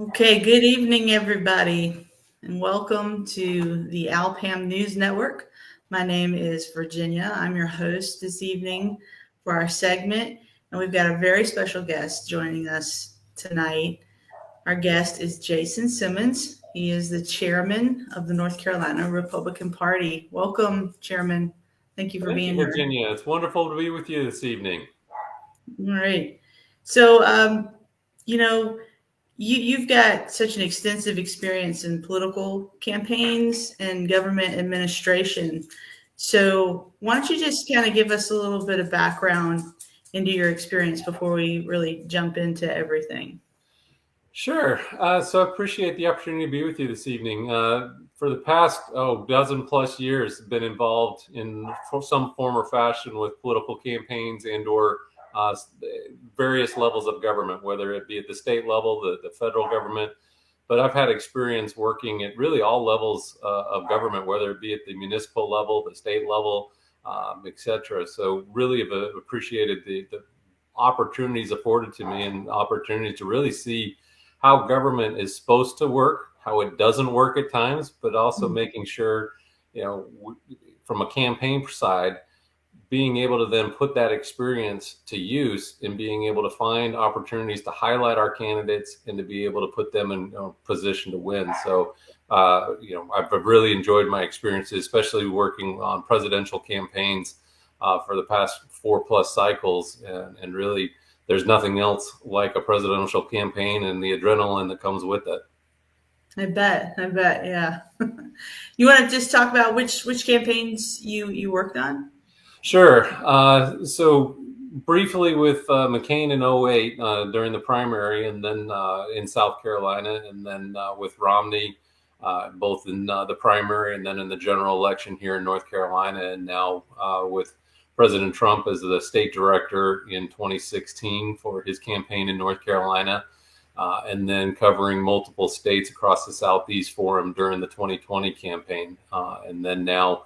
Okay, good evening, everybody, and welcome to the Al-Pam News Network. My name is Virginia. I'm your host this evening for our segment, and we've got a very special guest joining us tonight. Our guest is Jason Simmons. He is the chairman of the North Carolina Republican Party. Welcome, Chairman. Thank you for Thank you, being here. Virginia. It's wonderful to be with you this evening. All right. So, you know, you've got such an extensive experience in political campaigns and government administration. So why don't you just kind of give us a little bit of background into your experience before we really jump into everything? Sure. So I appreciate the opportunity to be with you this evening. For the past dozen plus years, been involved in some form or fashion with political campaigns and/or various levels of government, whether it be at the state level, the federal government. But I've had experience working at really all levels of government, whether it be at the municipal level, the state level, et cetera. So really have appreciated the opportunities afforded to me and opportunities to really see how government is supposed to work, how it doesn't work at times, but also making sure, from a campaign side, being able to then put that experience to use and being able to find opportunities to highlight our candidates and to be able to put them in position to win. So, I've really enjoyed my experiences, especially working on presidential campaigns for the past 4+ cycles. And really, there's nothing else like a presidential campaign and the adrenaline that comes with it. I bet, yeah. You want to just talk about which campaigns you worked on? Sure. So briefly with McCain in '08 during the primary, and then in South Carolina, and then with Romney, both in the primary and then in the general election here in North Carolina, and now with President Trump as the state director in 2016 for his campaign in North Carolina, and then covering multiple states across the Southeast for him during the 2020 campaign, and then now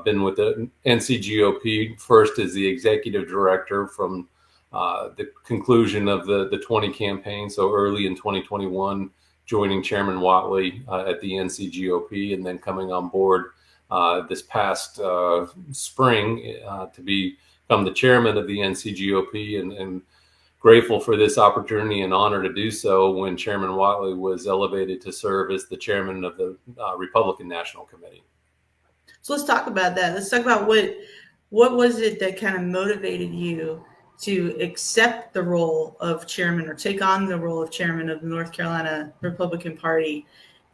been with the NCGOP first as the executive director from the conclusion of the 20 campaign. So early in 2021, joining Chairman Whatley at the NCGOP, and then coming on board this past spring to become the chairman of the NCGOP, and grateful for this opportunity and honor to do so when Chairman Whatley was elevated to serve as the chairman of the Republican National Committee. So let's talk about that. Let's talk about what was it that kind of motivated you to accept the role of chairman or take on the role of chairman of the North Carolina Republican Party,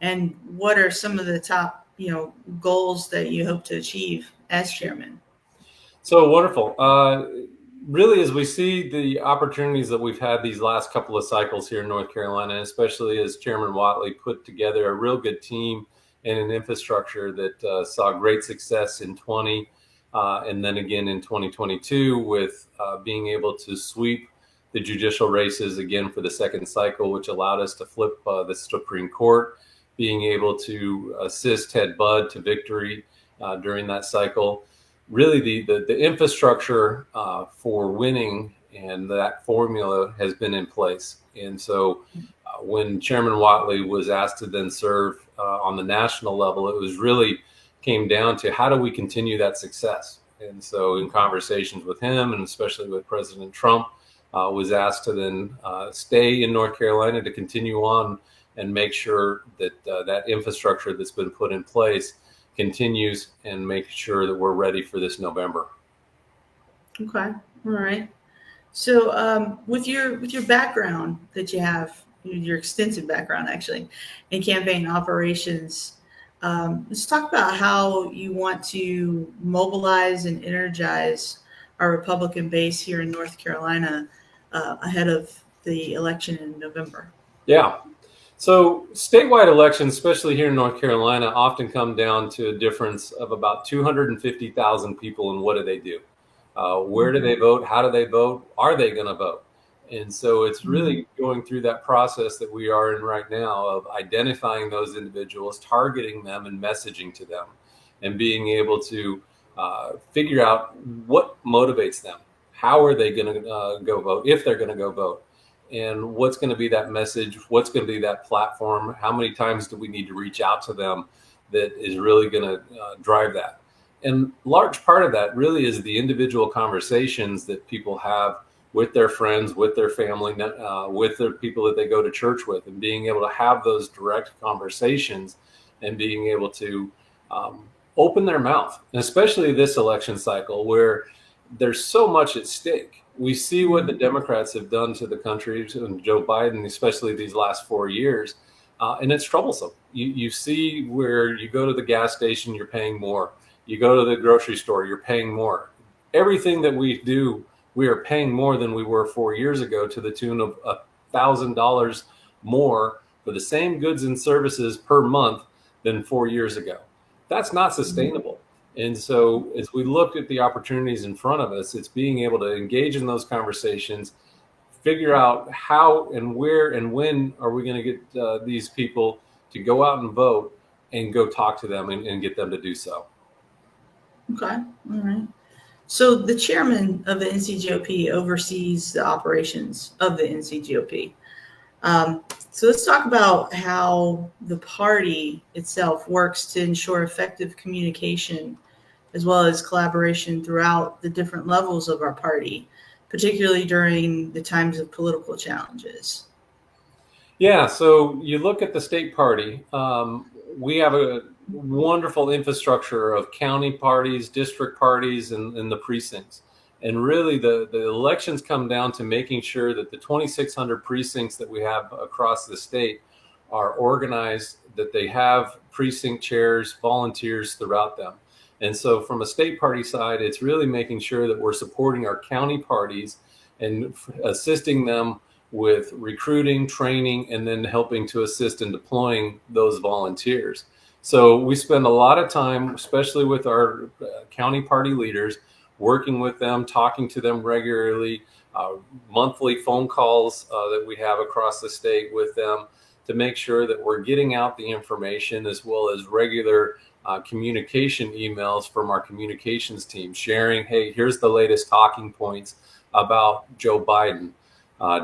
and what are some of the top goals that you hope to achieve as chairman? So wonderful. Really, as we see the opportunities that we've had these last couple of cycles here in North Carolina, especially as Chairman Whatley put together a real good team and an infrastructure that saw great success in 20, and then again in 2022 with being able to sweep the judicial races again for the second cycle, which allowed us to flip the Supreme Court, being able to assist Ted Budd to victory during that cycle. Really, the infrastructure for winning and that formula has been in place. And so when Chairman Whatley was asked to then serve on the national level, it was really came down to how do we continue that success? And so in conversations with him, and especially with President Trump, was asked to then stay in North Carolina to continue on and make sure that that infrastructure that's been put in place continues and make sure that we're ready for this November. Okay, all right. So with your background that you have, your extensive background actually in campaign operations, let's talk about how you want to mobilize and energize our Republican base here in North Carolina ahead of the election in November. Yeah. So statewide elections, especially here in North Carolina, often come down to a difference of about 250,000 people. And what do they do? Where do they vote? How do they vote? Are they going to vote? And so it's really going through that process that we are in right now of identifying those individuals, targeting them and messaging to them, and being able to figure out what motivates them. How are they going to go vote if they're going to go vote? and what's going to be that message, what's going to be that platform, how many times do we need to reach out to them that is really going to drive that. And large part of that really is the individual conversations that people have with their friends, with their family, with the people that they go to church with, and being able to have those direct conversations and being able to open their mouth, and especially this election cycle where there's so much at stake. We see what the Democrats have done to the country, and Joe Biden, especially these last 4 years, and it's troublesome. You see where you go to the gas station, you're paying more. You go to the grocery store, you're paying more. Everything that we do, we are paying more than we were 4 years ago, to the tune of $1,000 more for the same goods and services per month than 4 years ago. That's not sustainable. And so as we look at the opportunities in front of us, it's being able to engage in those conversations, figure out how and where and when are we going to get these people to go out and vote, and go talk to them and get them to do so. Okay. All right. So the chairman of the NCGOP oversees the operations of the NCGOP. So let's talk about how the party itself works to ensure effective communication as well as collaboration throughout the different levels of our party, particularly during the times of political challenges. Yeah, so you look at the state party, we have a wonderful infrastructure of county parties, district parties, and the precincts. And really, the elections come down to making sure that the 2,600 precincts that we have across the state are organized, that they have precinct chairs, volunteers throughout them. And so from a state party side, it's really making sure that we're supporting our county parties and assisting them with recruiting, training, and then helping to assist in deploying those volunteers. So we spend a lot of time, especially with our county party leaders, working with them, talking to them regularly, monthly phone calls that we have across the state with them to make sure that we're getting out the information, as well as regular communication emails from our communications team sharing, hey, here's the latest talking points about Joe Biden,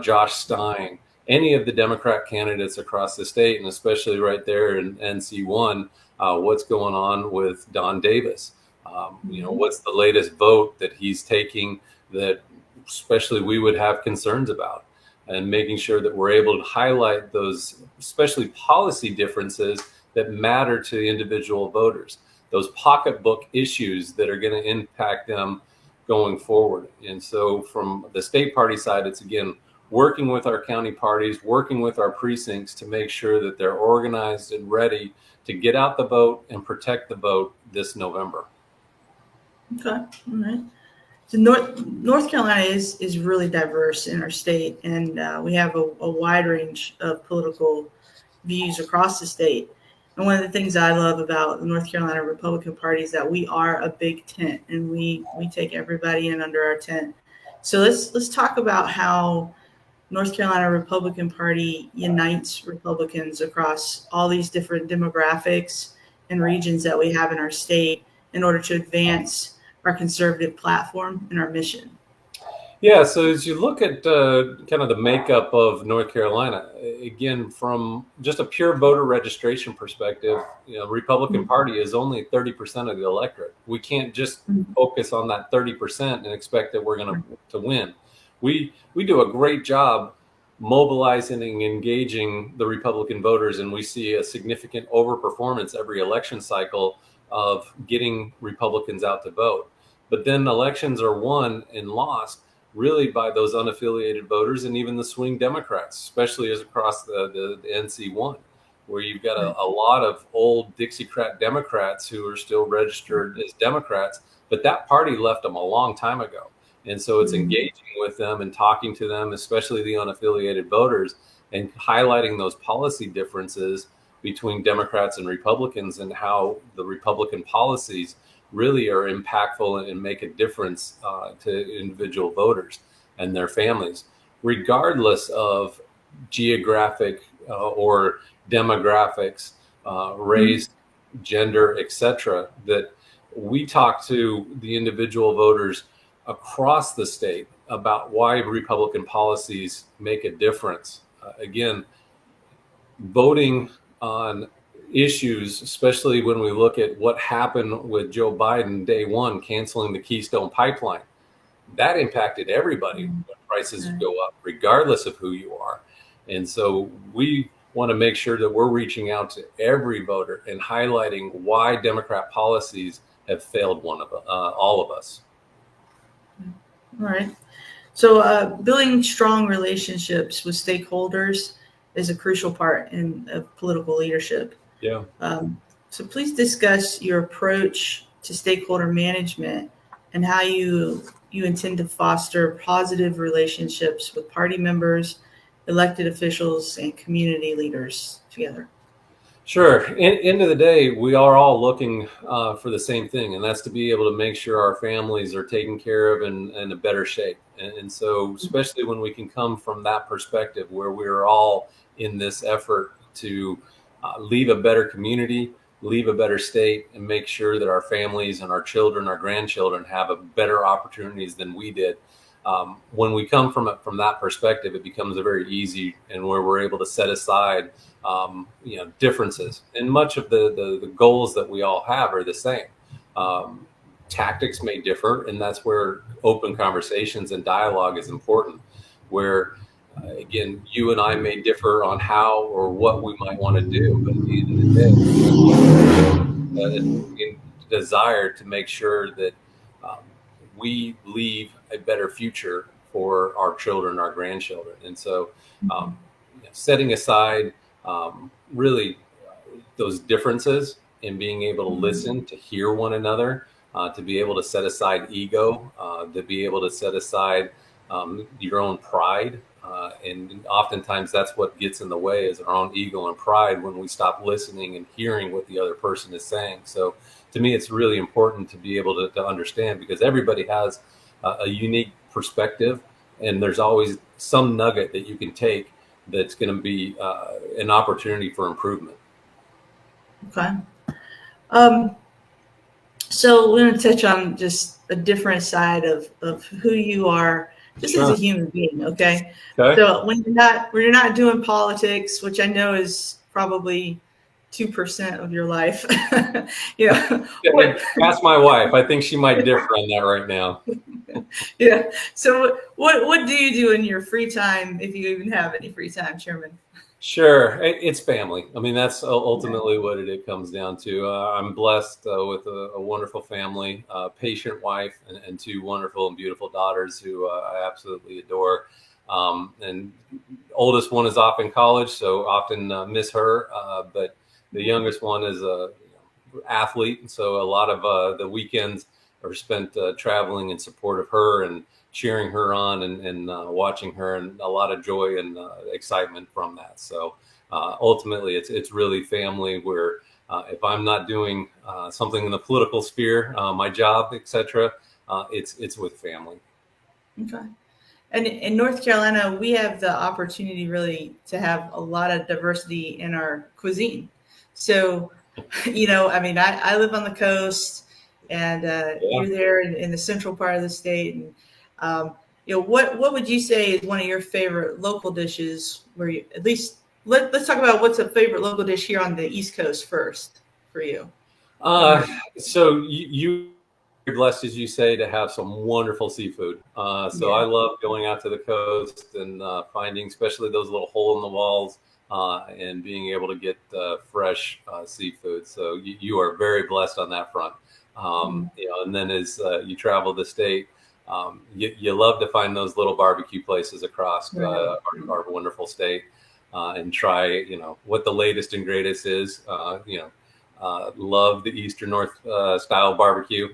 Josh Stein, any of the Democrat candidates across the state, and especially right there in NC1, what's going on with Don Davis. What's the latest vote that he's taking that especially we would have concerns about, and making sure that we're able to highlight those, especially policy differences that matter to individual voters, those pocketbook issues that are going to impact them going forward. And so from the state party side, it's again, working with our county parties, working with our precincts to make sure that they're organized and ready to get out the vote and protect the vote this November. Okay. All right. So North Carolina is really diverse in our state, and we have a wide range of political views across the state. And one of the things I love about the North Carolina Republican Party is that we are a big tent, and we take everybody in under our tent. So let's talk about how North Carolina Republican Party unites Republicans across all these different demographics and regions that we have in our state in order to advance our conservative platform and our mission. Yeah, so as you look at kind of the makeup of North Carolina, again, from just a pure voter registration perspective, Republican Party is only 30% of the electorate. We can't just focus on that 30% and expect that we're going to win. We do a great job mobilizing and engaging the Republican voters, and we see a significant overperformance every election cycle of getting Republicans out to vote. But then elections are won and lost really by those unaffiliated voters and even the swing Democrats, especially as across the NC1, where you've got a lot of old Dixiecrat Democrats who are still registered as Democrats, but that party left them a long time ago. And so it's engaging with them and talking to them, especially the unaffiliated voters, and highlighting those policy differences between Democrats and Republicans and how the Republican policies really are impactful and make a difference to individual voters and their families, regardless of geographic or demographics, race, gender, etc. That we talk to the individual voters across the state about why Republican policies make a difference. Again, voting on issues, especially when we look at what happened with Joe Biden day one, canceling the Keystone Pipeline, that impacted everybody when prices go up, regardless of who you are. And so we want to make sure that we're reaching out to every voter and highlighting why Democrat policies have failed all of us. All right. So building strong relationships with stakeholders is a crucial part of political leadership. Yeah. So please discuss your approach to stakeholder management and how you intend to foster positive relationships with party members, elected officials, and community leaders together. Sure. End of the day, we are all looking for the same thing, and that's to be able to make sure our families are taken care of and in a better shape. And so, especially when we can come from that perspective, where we're all in this effort to leave a better community, leave a better state, and make sure that our families and our children, our grandchildren have a better opportunities than we did. When we come from it from that perspective, it becomes a very easy, and where we're able to set aside differences, and much of the goals that we all have are the same. Tactics may differ, and that's where open conversations and dialogue is important, where again, you and I may differ on how or what we might want to do, but at the end of the day, desire to make sure that we leave a better future for our children, our grandchildren. And so setting aside really those differences and being able to listen, to hear one another, to be able to set aside ego, to be able to set aside your own pride. And oftentimes that's what gets in the way, is our own ego and pride, when we stop listening and hearing what the other person is saying. So to me, it's really important to be able to understand, because everybody has a unique perspective, and there's always some nugget that you can take that's going to be an opportunity for improvement. Okay. So we're going to touch on just a different side of who you are, just as a human being. Okay. So when you're not doing politics, which I know is probably 2% of your life, Ask my wife. I think she might differ on that right now. Yeah. So what do you do in your free time, if you even have any free time, Chairman? Sure. It's family. I mean, that's ultimately what it comes down to. I'm blessed with a wonderful family, patient wife, and two wonderful and beautiful daughters who I absolutely adore. And oldest one is off in college, so often miss her. But the youngest one is a athlete, and so a lot of the weekends are spent traveling in support of her and cheering her on and watching her, and a lot of joy and excitement from that. So ultimately, it's really family. Where if I'm not doing something in the political sphere, my job, etc., it's with family. Okay. And in North Carolina, we have the opportunity really to have a lot of diversity in our cuisine. So, I mean, I live on the coast, and you're there in the central part of the state. And, what would you say is one of your favorite local dishes, where you, at least, let's talk about what's a favorite local dish here on the East Coast first for you. So you blessed, as you say, to have some wonderful seafood. I love going out to the coast and finding, especially those little hole in the walls, and being able to get fresh seafood. So you are very blessed on that front. And then as you travel the state, you love to find those little barbecue places across our wonderful state, and try, what the latest and greatest is. Love the Eastern North style barbecue.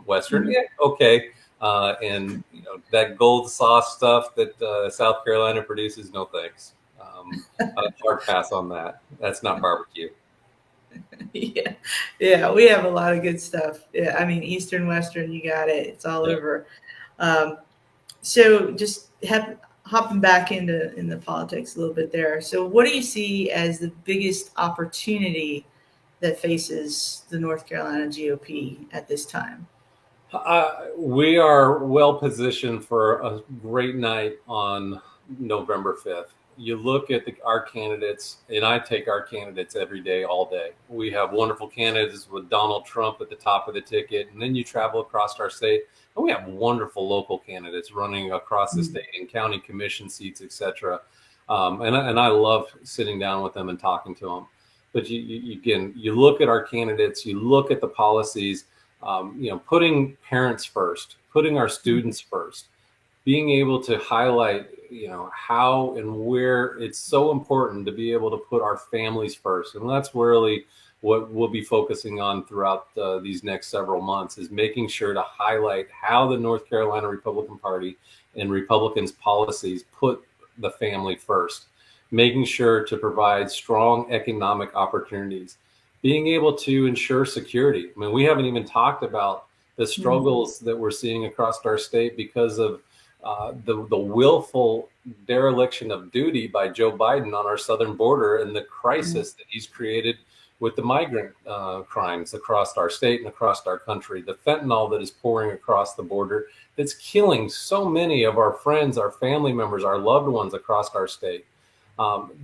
Western, okay. And that gold sauce stuff that South Carolina produces, no thanks. Hard pass on that. That's not barbecue. Yeah, we have a lot of good stuff. Yeah, I mean, Eastern, Western, you got it. It's all over. So just hopping back into politics a little bit there. So what do you see as the biggest opportunity that faces the North Carolina GOP at this time? We are well positioned for a great night on November 5th. You look at our candidates, and I take our candidates every day, all day. We have wonderful candidates with Donald Trump at the top of the ticket, and then you travel across our state, and we have wonderful local candidates running across the state in county commission seats, etc. And I love sitting down with them and talking to them. But again, you look at our candidates, you look at the policies, putting parents first, putting our students first, being able to highlight, how and where it's so important to be able to put our families first. And that's really what we'll be focusing on throughout these next several months, is making sure to highlight how the North Carolina Republican Party and Republicans' policies put the family first, making sure to provide strong economic opportunities, being able to ensure security. I mean, we haven't even talked about the struggles that we're seeing across our state because of the willful dereliction of duty by Joe Biden on our southern border and the crisis that he's created with the migrant crimes across our state and across our country, the fentanyl that is pouring across the border that's killing so many of our friends, our family members, our loved ones across our state.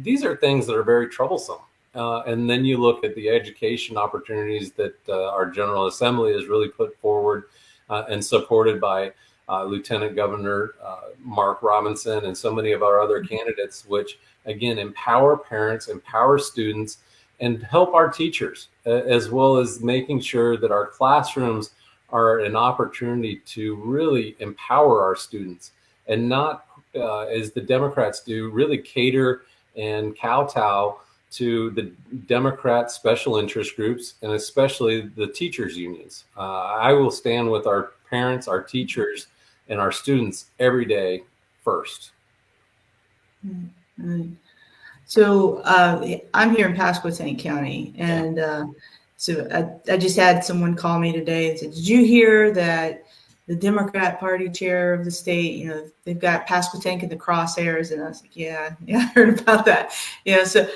These are things that are very troublesome. And then you look at the education opportunities that our General Assembly has really put forward and supported by Lieutenant Governor Mark Robinson and so many of our other candidates, which again empower parents, empower students, and help our teachers, as well as making sure that our classrooms are an opportunity to really empower our students and not, as the Democrats do, really cater and kowtow to the Democrat special interest groups and especially the teachers unions. I will stand with our parents, our teachers, and our students every day first. Mm-hmm. So I'm here in Pasquotank County, and so I just had someone call me today and said, "Did you hear that the Democrat Party chair of the state, they've got Pasquotank in the crosshairs?" And I was like, "Yeah, I heard about that." So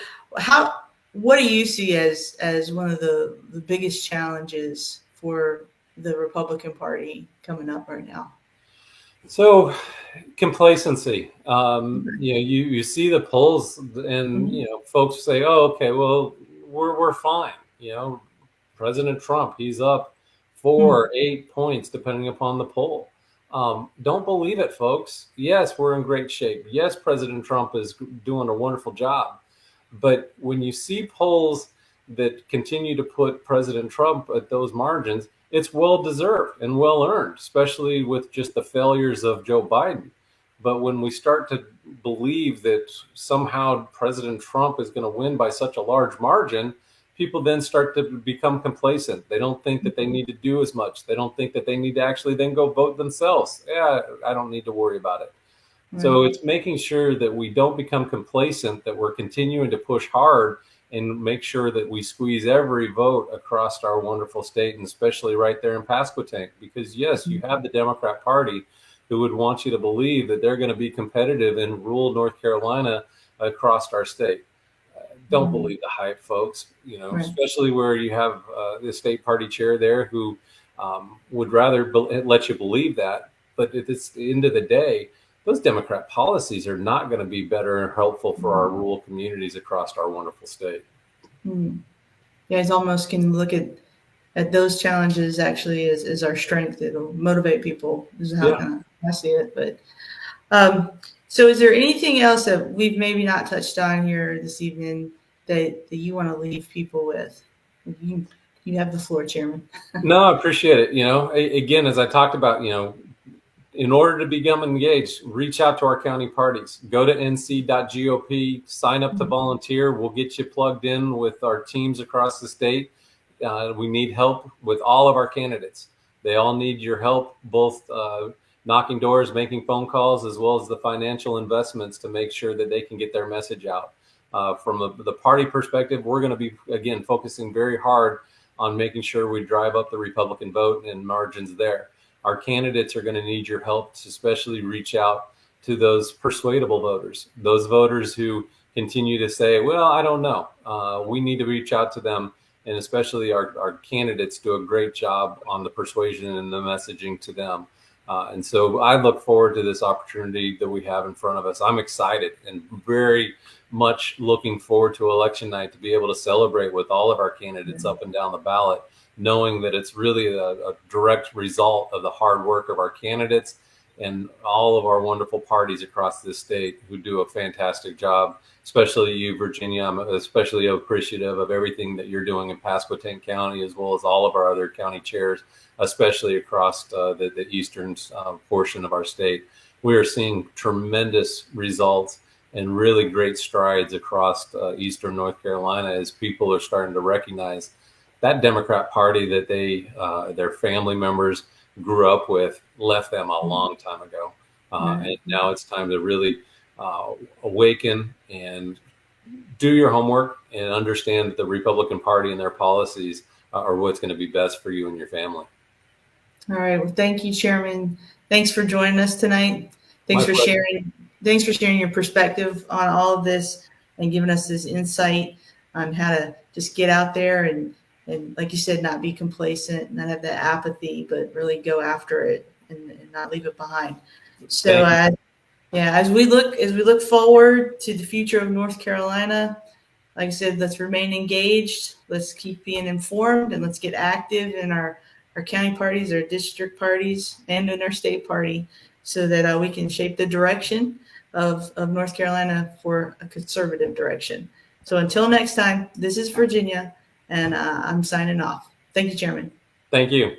what do you see as one of the biggest challenges for the Republican Party coming up right now? So, complacency. You see the polls, and folks say, "Oh, okay, well, we're fine." President Trump, he's up 4, 8 points depending upon the poll. Don't believe it, folks. Yes, we're in great shape. Yes, President Trump is doing a wonderful job. But when you see polls that continue to put President Trump at those margins, it's well deserved and well earned, especially with just the failures of Joe Biden. But when we start to believe that somehow President Trump is going to win by such a large margin, people then start to become complacent. They don't think that they need to do as much. They don't think that they need to actually then go vote themselves. Yeah, I don't need to worry about it. Right. So it's making sure that we don't become complacent, that we're continuing to push hard and make sure that we squeeze every vote across our wonderful state, and especially right there in Pasquotank, because yes, you have the Democrat Party who would want you to believe that they're going to be competitive in rural North Carolina across our state. Don't believe the hype, folks, right. Especially where you have the state party chair there who would rather let you believe that. But at the end of the day, those Democrat policies are not going to be better and helpful for our rural communities across our wonderful state. You guys almost can look at those challenges actually as our strength. It'll motivate people. This is how I see it. But so is there anything else that we've maybe not touched on here this evening that you want to leave people with? You have the floor, Chairman. No, I appreciate it. Again, as I talked about, in order to become engaged, reach out to our county parties. Go to nc.gop, sign up to volunteer. We'll get you plugged in with our teams across the state. We need help with all of our candidates. They all need your help, both knocking doors, making phone calls, as well as the financial investments to make sure that they can get their message out. From the party perspective, we're going to be, again, focusing very hard on making sure we drive up the Republican vote and margins there. Our candidates are going to need your help to especially reach out to those persuadable voters, those voters who continue to say, well, I don't know. We need to reach out to them and especially our candidates do a great job on the persuasion and the messaging to them. And so I look forward to this opportunity that we have in front of us. I'm excited and very much looking forward to election night to be able to celebrate with all of our candidates up and down the ballot, knowing that it's really a direct result of the hard work of our candidates and all of our wonderful parties across this state who do a fantastic job, especially you, Virginia. I'm especially appreciative of everything that you're doing in Pasquotank County, as well as all of our other county chairs, especially across the eastern portion of our state. We are seeing tremendous results and really great strides across eastern North Carolina as people are starting to recognize that Democrat Party that their family members grew up with left them a long time ago. And now it's time to really awaken and do your homework and understand that the Republican Party and their policies are what's going to be best for you and your family. All right. Well, thank you, Chairman. Thanks for joining us tonight. Thanks for sharing your perspective on all of this and giving us this insight on how to just get out there and like you said, not be complacent, not have that apathy, but really go after it and not leave it behind. So, as we look forward to the future of North Carolina, like I said, let's remain engaged. Let's keep being informed, and let's get active in our county parties, our district parties, and in our state party, so that we can shape the direction of North Carolina for a conservative direction. So until next time, this is Virginia, and I'm signing off. Thank you, Chairman. Thank you.